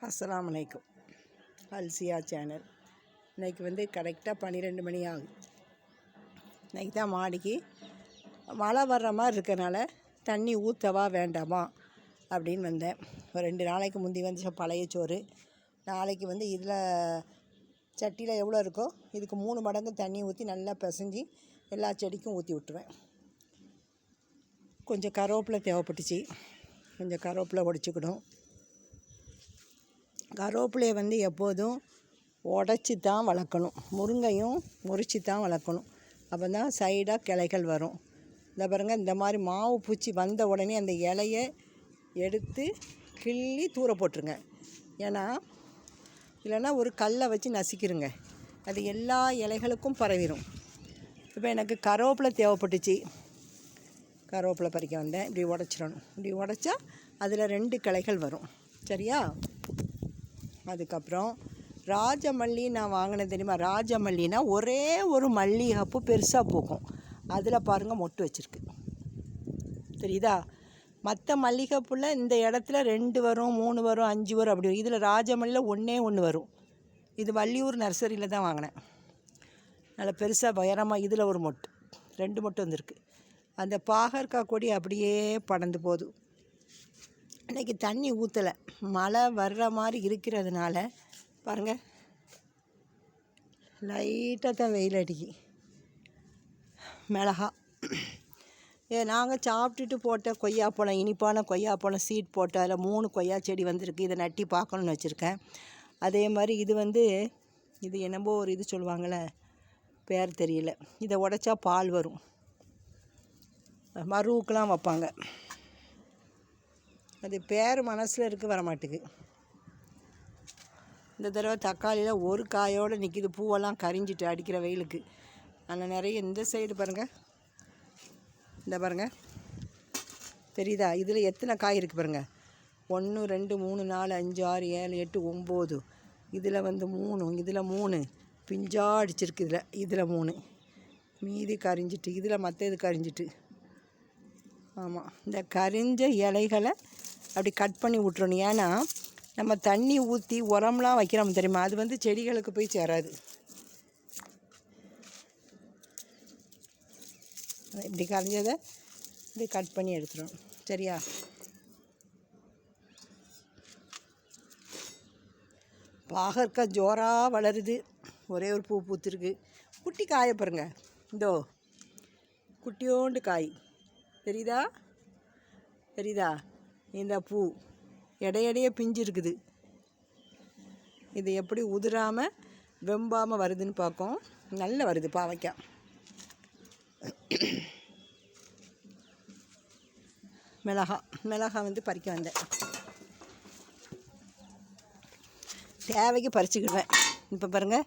அஸ்ஸலாமு அலைக்கும். அல்சியா சேனல். இன்றைக்கி கரெக்டாக 12 மணி ஆகுது. இன்றைக்கி தான் மாடிக்கு மழை வர்ற மாதிரி இருக்கனால தண்ணி ஊற்றவா வேண்டாமா அப்படின்னு வந்தேன். ஒரு 2 நாளைக்கு முந்தி பழைய சோறு. நாளைக்கு இதில் சட்டியில் எவ்வளோ இருக்கோ இதுக்கு 3 மடங்கு தண்ணி ஊற்றி நல்லா பிசைஞ்சி எல்லா செடிக்கும் ஊற்றி விட்டுருவேன். கொஞ்சம் கருவேப்பிலை தேவைப்பட்டுச்சு. கொஞ்சம் கருவேப்பிலை உடச்சிக்கணும். கருவேப்பிலையை எப்போதும் உடச்சி தான் வளர்க்கணும். முருங்கையும் முறித்து தான் வளர்க்கணும். அப்போ தான் சைடாக கிளைகள் வரும். இந்த பாருங்கள், இந்த மாதிரி மாவு பூச்சி வந்த உடனே அந்த இலையை எடுத்து கிள்ளி தூர போட்டுருங்க. ஏன்னா இல்லைன்னா ஒரு கல்லை வச்சு நசுக்கிருங்க, அது எல்லா இலைகளுக்கும் பரவிடும். இப்போ எனக்கு கருவேப்பிலை தேவைப்பட்டுச்சு, கருவேப்பிலை பறிக்க வந்தேன். இப்படி உடச்சிடணும். இப்படி உடச்சா அதில் 2 கிளைகள் வரும். சரியா? அதுக்கப்புறம் ராஜமல்லி நான் வாங்கினது தெரியுமா? ராஜமல்லினா ஒரே ஒரு மல்லிகைப்பூ பெருசாக பூக்கும். அதில் பாருங்கள் மொட்டு வச்சுருக்கு, தெரியுதா? மற்ற மல்லிகைப்பூவில் இந்த இடத்துல 2 வரும், 3 வரும், 5 வரும், அப்படி வரும். இதில் ராஜமல்லியில் 1 வரும். இது வள்ளியூர் நர்சரியில் தான் வாங்கினேன். நல்லா பெருசாக உயரமாக. இதில் ஒரு மொட்டு, 2 மொட்டு வந்திருக்கு. அந்த பாகற்காய் கொடி அப்படியே படர்ந்து போகுது. இன்றைக்கி தண்ணி ஊற்றலை, மழை வர்ற மாதிரி இருக்கிறதுனால பாருங்கள் லைட்டாக தான் வெயில் அடிக்கி. மிளகா நாங்கள் சாப்பிட்டுட்டு போட்ட கொய்யாப்பழம், இனிப்பான கொய்யாப்பழம் சீட் போட்டு அதில் 3 கொய்யா செடி வந்திருக்கு. இதை நட்டி பார்க்கணுன்னு வச்சுருக்கேன். அதே மாதிரி இது என்னமோ ஒரு இது சொல்லுவாங்கள்ல, பேர் தெரியல. இதை உடைச்சா பால் வரும், மருவுக்கெலாம் வைப்பாங்க. அது பேர் மனசில் இருக்க வரமாட்டுக்கு. இந்த தடவை தக்காளியில் ஒரு காயோடு நிற்கிது. பூவெல்லாம் கரிஞ்சிட்டு அடிக்கிற வெயிலுக்கு. ஆனால் நிறைய இந்த சைடு பாருங்கள், இந்த பாருங்கள், தெரியுதா? இதில் எத்தனை காய் இருக்குது பாருங்கள். 1 2 3 4 5 6 7 8 9. இதில் 3, இதில் 3 பிஞ்சா அடிச்சிருக்கு. இதில் 3 மீதி கரிஞ்சிட்டு. இதில் மற்ற இது கரிஞ்சிட்டு. ஆமாம், இந்த கரிஞ்ச இலைகளை அப்படி கட் பண்ணி விட்றணும். ஏன்னா நம்ம தண்ணி ஊற்றி உரம்லாம் வைக்கிறோம் தெரியுமா, அது செடிகளுக்கு போய் சேராது. இப்படி கரைஞ்சதை இப்படி கட் பண்ணி எடுத்துடணும். சரியா? பாகற்காய் ஜோராக வளருது. ஒரே ஒரு பூ பூத்துருக்கு. குட்டி காய பாருங்க, இதோ குட்டியோண்டு காய் தெரியுதா? இந்த பூ இடையிடையே பிஞ்சு இருக்குது. இது எப்படி உதிராமல் வெம்பாமல் வருதுன்னு பார்க்கும். நல்லா வருது பாவைக்காய். மிளகா பறிக்க வந்தேன். தேவைக்கு பறிச்சுக்கிடுவேன். இப்போ பாருங்கள்,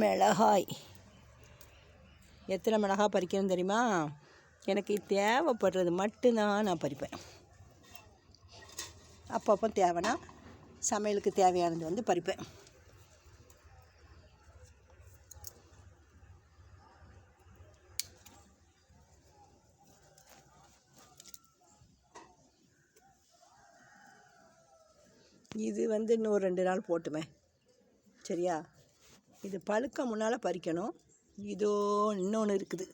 மிளகாய் எத்தனை மிளகாய் பறிக்கணும் தெரியுமா? எனக்கு தேவைப்படுறது மட்டும்தான் நான் பறிப்பேன். அப்பப்போ தேவைன்னா சமையலுக்கு தேவையானது பறிப்பேன். இது இன்னொரு 2 நாள் போட்டுமே. சரியா? இது பழுக்க முன்னால் பறிக்கணும். இதோ இன்னொன்று இருக்குது,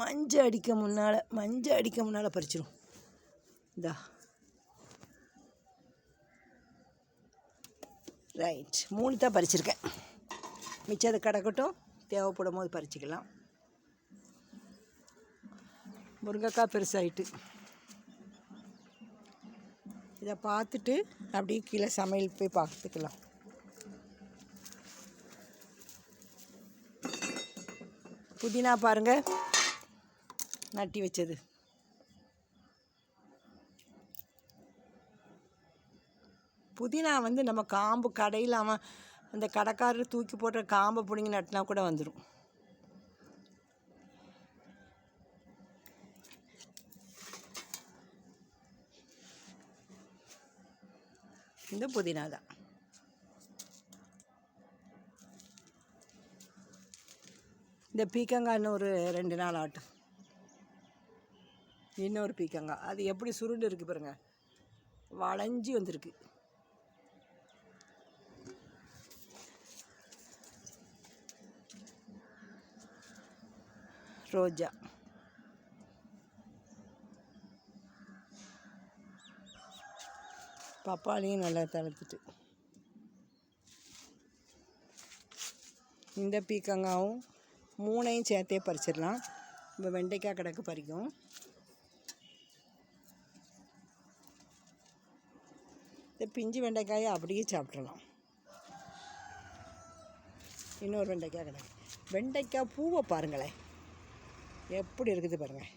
மஞ்சள் அடிக்க முன்னால் பறிச்சிடும். இந்தா ரைட், 3 தான் பறிச்சிருக்கேன். மிச்சத்தை கிடக்கட்டும், தேவைப்படும் போது பறிச்சிக்கலாம். முருங்கைக்காய் பெருசாகிட்டு. இதை பார்த்துட்டு அப்படியே கீழே சமையல் போய் பார்த்துக்கலாம். புதினா பாருங்கள், நட்டி வச்சது. புதினா நம்ம காம்பு கடையில் அந்த கடைக்காரர் தூக்கி போடுற காம்பை பிடிங்கி நட்டினா கூட வந்துடும். இந்த புதினா தான். இந்த பீக்கங்காய் இன்னொரு 2 நாள் ஆட்டும். இன்னொரு பீக்கங்காய் அது எப்படி சுருண்டு இருக்குது பாருங்கள், வளைஞ்சி வந்திருக்கு. ரோஜா. பப்பாளியும் நல்லா தளர்த்துட்டு. இந்த பீக்கங்காவும் 3ஐயும் சேர்த்தே பறிச்சிடலாம். இப்போ வெண்டைக்காய் கிடக்கு பறிக்கும். இந்த பிஞ்சு வெண்டைக்காயை அப்படியே சாப்பிட்றலாம். இன்னொரு வெண்டைக்காய் கிடக்கு. வெண்டைக்காய் பூவை பாருங்களேன், எப்படி இருக்குது பாருங்கள்,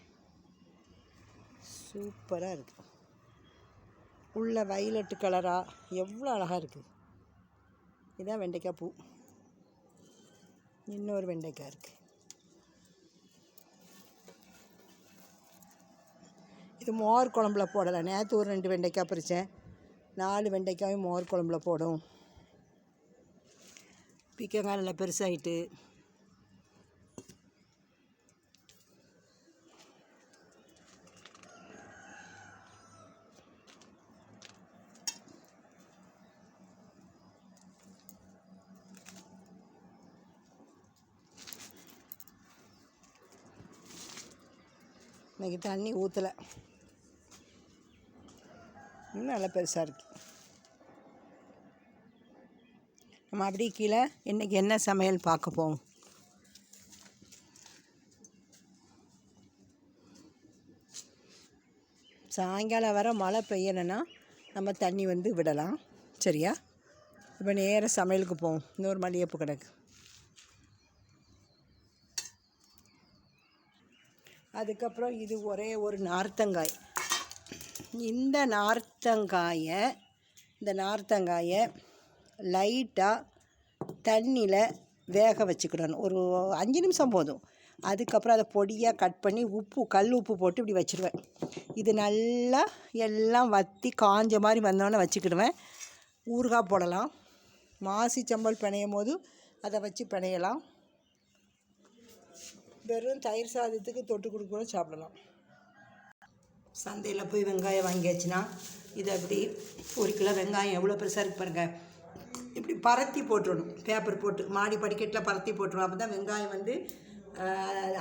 சூப்பராக இருக்குது. உள்ள வயலட்டு கலராக எவ்வளோ அழகாக இருக்குது. இதுதான் வெண்டைக்காய் பூ. இன்னொரு வெண்டைக்காய் இருக்குது. இது மோர் குழம்புல போடலாம். நேற்று ஒரு 2 வெண்டைக்காய் பறித்தேன். 4 வெண்டைக்காயும் மோர் குழம்புல போடும். பீக்கங்காய் நல்லா பெருசாகிட்டு. இன்றைக்கி தண்ணி ஊற்றலை, இன்னும் நல்லா பெருசாக இருக்குது. நம்ம அப்படியே கீழே இன்றைக்கி என்ன சமையல் பார்க்க போவோம். சாயங்காலம் வர மழை பெய்யலைன்னா நம்ம தண்ணி வந்து விடலாம், சரியா? இப்போ நேராக சமையலுக்கு போவோம். இன்னொரு மல்லிகைப்பூ கிடக்கு. அதுக்கப்புறம் இது ஒரே ஒரு நார்த்தங்காய். இந்த நார்த்தங்காயை லைட்டாக தண்ணியில் வேக வச்சுக்கிடணும். ஒரு 5 நிமிஷம் போதும். அதுக்கப்புறம் அதை பொடியாக கட் பண்ணி கல் உப்பு போட்டு இப்படி வச்சுடுவேன். இது நல்லா எல்லாம் வற்றி காஞ்ச மாதிரி வந்தோன்னே வச்சுக்கிடுவேன். ஊறுகாய் போடலாம். மாசி சம்பல் பிணையும் போது அதை வச்சு பிணையலாம். வெறும் தயிர் சாதத்துக்கு தொட்டு கொடுக்க சாப்பிடலாம். சந்தையில் போய் வெங்காயம் வாங்கியாச்சுன்னா இது அப்படி 1 கிலோ வெங்காயம் எவ்வளோ பெருசாக இருக்கு பாருங்கள். இப்படி பரத்தி போட்டுடணும். பேப்பர் போட்டு மாடி படிக்கட்டில் பரத்தி போட்டுருவோம். அப்போ தான் வெங்காயம் வந்து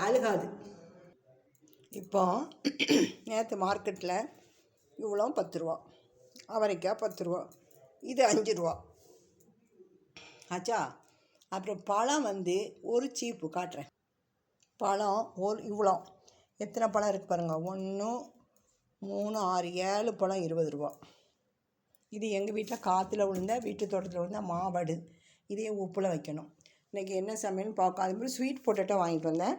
அழுகாது. இப்போ நேற்று மார்க்கெட்டில் இவ்வளோ 10 ரூபா, அவரைக்காய் 10 ரூபா, இது 5 ரூபா ஆச்சா. அப்புறம் பழம் வந்து ஒரு சீப்பு காட்டுறேன். பழம் இவ்வளோ எத்தனை பழம் இருக்குது பாருங்கள். 1 3 6 7 பழம் 20 ரூபா. இது எங்கள் வீட்டில் காற்றுல விழுந்த வீட்டு தோட்டத்தில் விழுந்த மாவடு. இதையும் உப்பில் வைக்கணும். இன்றைக்கி என்ன சமையல்னு பார்க்க. அதுமாதிரி ஸ்வீட் பொட்டேட்டோ வாங்கிட்டு வந்தேன்,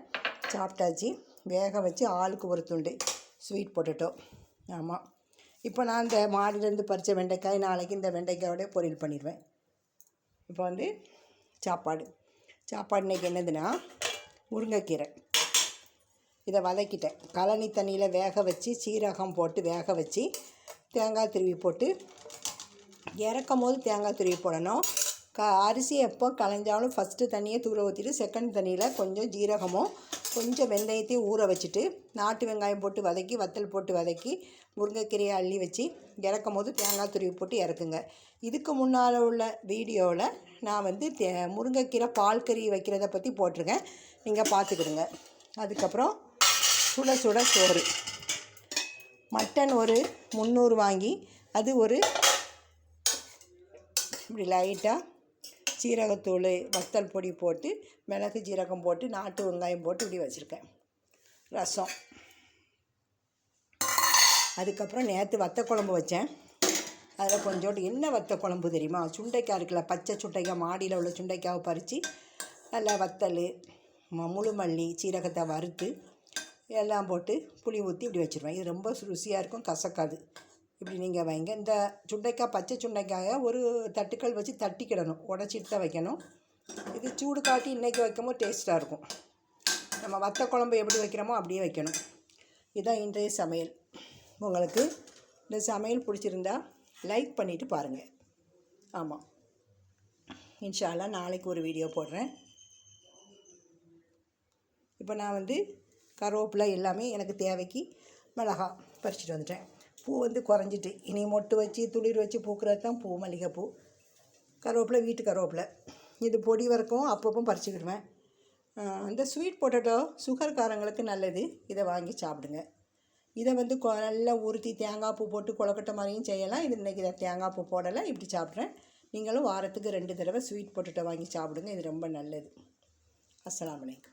சாப்பிட்டாச்சு. வேக வச்சு ஆளுக்கு ஒரு துண்டு ஸ்வீட் பொட்டேட்டோ. ஆமாம். இப்போ நான் இந்த மாடியிலேருந்து பறித்த வெண்டைக்காய் நாளைக்கு இந்த வெண்டைக்காயோட பொரியல் பண்ணிடுவேன். இப்போ வந்து சாப்பாடு இன்றைக்கி என்னதுன்னா முருங்கைக்கீரை. இதை வதக்கிட்டேன். கழனி தண்ணியில் வேக வச்சு சீரகம் போட்டு வேக வச்சு தேங்காய் துருவி போட்டு இறக்கும் போது தேங்காய் துருவி போடணும். அரிசி எப்போ களைஞ்சாலும் ஃபஸ்ட்டு தண்ணியை தூர ஊற்றிட்டு செகண்ட் தண்ணியில் கொஞ்சம் ஜீரகமும் கொஞ்சம் வெந்தயத்தையும் ஊற வச்சுட்டு நாட்டு வெங்காயம் போட்டு வதக்கி வத்தல் போட்டு வதக்கி முருங்கைக்கீரையை அள்ளி வச்சு இறக்கும் போது தேங்காய் துருவி போட்டு இறக்குங்க. இதுக்கு முன்னால் உள்ள வீடியோவில் நான் வந்து முருங்கைக்கீரை பால் கறி வைக்கிறத பற்றி போட்டிருக்கேன், நீங்கள் பார்த்துக்கிடுங்க. அதுக்கப்புறம் சுட சுட சோறு. மட்டன் ஒரு 300 வாங்கி அது ஒரு இப்படி லைட்டாக சீரகத்தூள் வத்தல் பொடி போட்டு மிளகு ஜீரகம் போட்டு நாட்டு வெங்காயம் போட்டு இப்படி வச்சுருக்கேன். ரசம். அதுக்கப்புறம் நேற்று வத்த குழம்பு வச்சேன். அதில் கொஞ்சோண்டு என்ன வத்த குழம்பு தெரியுமா, சுண்டைக்காய் இருக்குல்ல, பச்சை சுண்டைக்காய், மாடியில் உள்ள சுண்டைக்காவை பறித்து நல்லா வத்தல் முழு மல்லி சீரகத்தை வறுத்து எல்லாம் போட்டு புளி ஊற்றி இப்படி வச்சுருவேன். இது ரொம்ப ருசியாக இருக்கும், கசக்காது. இப்படி நீங்கள் வைங்க. இந்த சுண்டைக்காய் பச்சை சுண்டைக்காயை ஒரு தட்டுக்கள் வச்சு தட்டிக்கிடணும், உடச்சிட்டு தான் வைக்கணும். இது சூடு காட்டி இன்றைக்கி வைக்கும்போது டேஸ்ட்டாக இருக்கும். நம்ம வத்த குழம்பு எப்படி வைக்கிறோமோ அப்படியே வைக்கணும். இதுதான் இன்றைய சமையல். உங்களுக்கு இந்த சமையல் பிடிச்சிருந்தா லைக் பண்ணிவிட்டு பாருங்கள். ஆமாம், இன்ஷா அல்லாஹ் நாளைக்கு ஒரு வீடியோ போடுறேன். இப்போ நான் வந்து கருவேப்பிலை எல்லாமே எனக்கு தேவைக்கு மிளகா பறிச்சிட்டு வந்துட்டேன். பூ வந்து குறைஞ்சிட்டு, இனி மொட்டு வச்சு துளிர் வச்சு பூக்கிறது தான் பூ, மல்லிகைப்பூ. கருவேப்பிலை வீட்டு கருவேப்பிலை. இது பொடி வரைக்கும் அப்பப்போ பறிச்சுக்கிடுவேன். அந்த ஸ்வீட் பொட்டேட்டோ சுகர்காரங்களுக்கு நல்லது. இதை வாங்கி சாப்பிடுங்க. இதை வந்து நல்லா உருத்தி தேங்காய் பூ போட்டு கொழுக்கட்டை மாதிரியும் செய்யலாம். இது இன்றைக்கி இதை தேங்காய் பூ போடலை, இப்படி சாப்பிட்றேன். நீங்களும் வாரத்துக்கு 2 தடவை ஸ்வீட் பொட்டேட்டோ வாங்கி சாப்பிடுங்க. இது ரொம்ப நல்லது. அஸ்ஸலாமு அலைக்கும்.